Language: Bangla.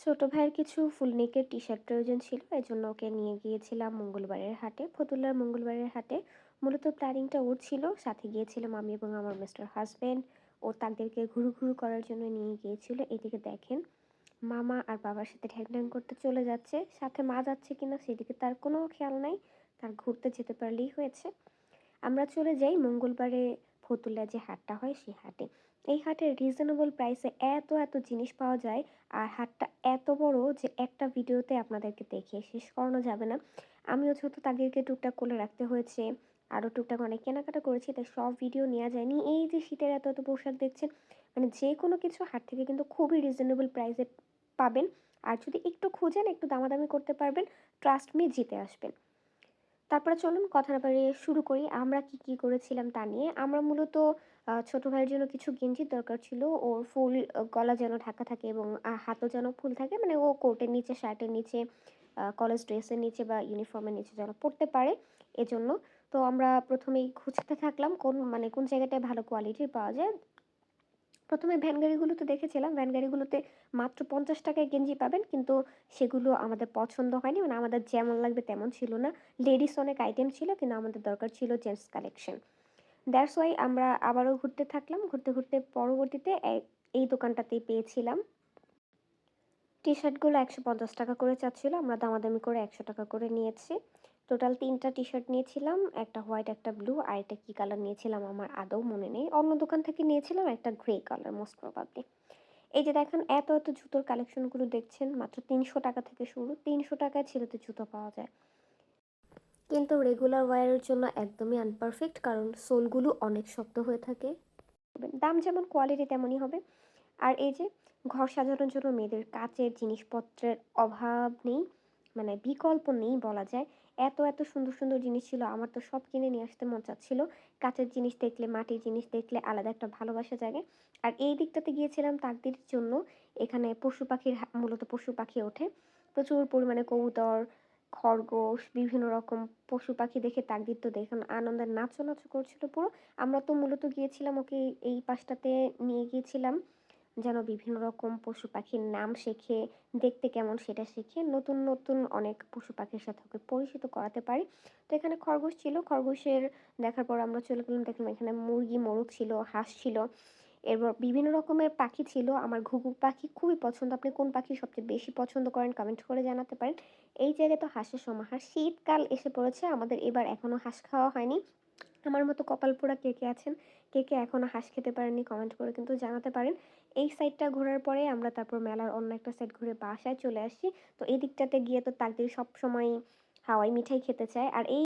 ছোট ভাইয়ের কিছু ফুল নেকের টি-শার্ট প্রয়োজন ছিল। এজন্য ওকে নিয়ে গিয়েছিলাম মঙ্গলবারের হাটে, ফতুল্লার মঙ্গলবারের হাটে। মূলত প্ল্যানিংটা ওর ছিল। সাথে গিয়েছিলাম আমি এবং আমার মিস্টার হাসব্যান্ড। ও তাদেরকে ঘুরু, ঘুরু করার জন্য নিয়ে গিয়েছিল। এদিকে দেখেন মামা আর বাবার সাথে ঠ্যাং করতে চলে যাচ্ছে। সাথে মা যাচ্ছে কিনা সেদিকে তার কোনো খেয়াল নাই। তার ঘুরতে যেতে পারলেই হয়েছে। আমরা চলে যাই মঙ্গলবারে ফতুল্লায় যে হাটটা হয় সেই হাটে। এই হাটে রিজনেবল প্রাইসে এত জিনিস পাওয়া যায়। আর হাটটা এত বড় যে একটা ভিডিওতে আপনাদেরকে দেখিয়ে শেষ করানো যাবে না। আমিও যেহেতু তাদেরকে টুকটাক করে রাখতে হয়েছে, আরও টুকটাক অনেক কেনাকাটা করেছি, তাই সব ভিডিও নেওয়া যায়নি। এই যে শীতের এত পোশাক দেখছেন, মানে যে কোনো কিছু হাট থেকে কিন্তু খুবই রিজনেবল প্রাইসে পাবেন। আর যদি একটু খুঁজেন, একটু দামাদামি করতে পারবেন, ট্রাস্ট মি জিতে আসবেন। তারপরে চলুন কথা না বাড়িয়ে শুরু করি। আমরা কি করেছিলাম তা নিয়ে। আমরা মূলত ছোট ভাইয়ের জন্য কিছু গেঞ্জির দরকার ছিল। ওর ফুল গলা যেন ঢাকা থাকে এবং হাতও যেন ফুল থাকে। মানে ও কোটের নিচে, শার্টের নিচে, কলেজ ড্রেসের নিচে বা ইউনিফর্মের নিচে যেন পড়তে পারে এজন্য। তো আমরা ১ম এই খুঁজতে থাকলাম কোন জায়গাটায় ভালো কোয়ালিটির পাওয়া যায়। ১ম এ ভ্যান গাড়িগুলোতে দেখেছিলাম। ভ্যান গাড়িগুলোতে মাত্র ৳৫০ য় গেঞ্জি পাবেন। কিন্তু সেগুলো আমাদের পছন্দ হয়নি। মানে আমাদের যেমন লাগবে তেমন ছিল না। লেডিস অনেক আইটেম ছিল কিন্তু আমাদের দরকার ছিল জেন্টস কালেকশন। দ্যাটস ওয়াই আমরা আবারও ঘুরতে থাকলাম। ঘুরতে পরবর্তীতে এই দোকানটাতেই পেয়েছিলাম। টি-শার্টগুলো ৳১৫০ করে চাচ্ছিল। আমরা দামাদামি করে ৳১০০ করে নিয়েছি। টোটাল ৩ টা টি-শার্ট নিয়েছিলাম। একটা হোয়াইট, একটা ব্লু আর একটা কি কালার নিয়েছিলাম আমার আদৌ মনে নেই। অন্য দোকান থেকে নিয়েছিলাম একটা গ্রে কালার মোস্ট প্রবাবলি। এই যে দেখেন এত জুতোর কালেকশনগুলো দেখছেন মাত্র ৳৩০০ থেকে শুরু। ৳৩০০ য় ছেলেদের জুতো পাওয়া যায়। কিন্তু রেগুলার ওয়্যারের জন্য একদমই আনপারফেক্ট, কারণ সোলগুলো অনেক শক্ত হয়ে থাকে। দাম যেমন কোয়ালিটি তেমনই হবে। আর এই যে ঘর সাজানোর জন্য মেয়েদের কাচের জিনিসপত্রের অভাব নেই, মানে বিকল্প নেই বলা যায়। এত সুন্দর জিনিস ছিল, আমার তো সব কিনে নিয়ে আসতে মন চাচ্ছিল। কাচের জিনিস দেখলে, মাটির জিনিস দেখলে আলাদা একটা ভালোবাসা জাগে। আর এই দিকটাতে গিয়েছিলাম তাকদির জন্য। এখানে পশু পাখির মূলত পশু পাখি ওঠে। প্রচুর পরিমাণে কবুতর, খরগোশ, বিভিন্ন রকম পশু পাখি দেখে তাকদির তো দেখুন আনন্দে নাচো করছিল পুরো। আমরা তো মূলত গিয়েছিলাম ওকে এই পাশটাতে নিয়ে গিয়েছিলাম যেন বিভিন্ন রকম পশু পাখির নাম শেখে, দেখতে কেমন সেটা শিখে নতুন অনেক পশু পাখির সাথে ওকে পরিচিত করাতে পারি। তো এখানে খরগোশ ছিল। খরগোশের দেখার পর আমরা চলে গেলাম, দেখলাম এখানে মুরগি, মোরগ ছিল, হাঁস ছিল। এরপর বিভিন্ন রকমের পাখি ছিল। আমার ঘুঘু পাখি খুবই পছন্দ। আপনি কোন পাখি সবচেয়ে বেশি পছন্দ করেন কমেন্ট করে জানাতে পারেন। এই জায়গায় তো হাঁসের সমাহার। শীতকাল এসে পড়েছে। আমাদের এবার এখনো হাঁস খাওয়া হয়নি। আমার মতো কপাল পোড়া কে আছেন? কে এখনো হাঁস খেতে পারেননি কমেন্ট করে কিন্তু জানাতে পারেন। এই সাইডটা ঘোরার পরে আমরা তারপর মেলার অন্য একটা সাইড ঘুরে বাসায় চলে আসি। তো এই দিকটাতে গিয়ে তো তাকদির সবসময়ই হাওয়াই মিঠাই খেতে চায়। আর এই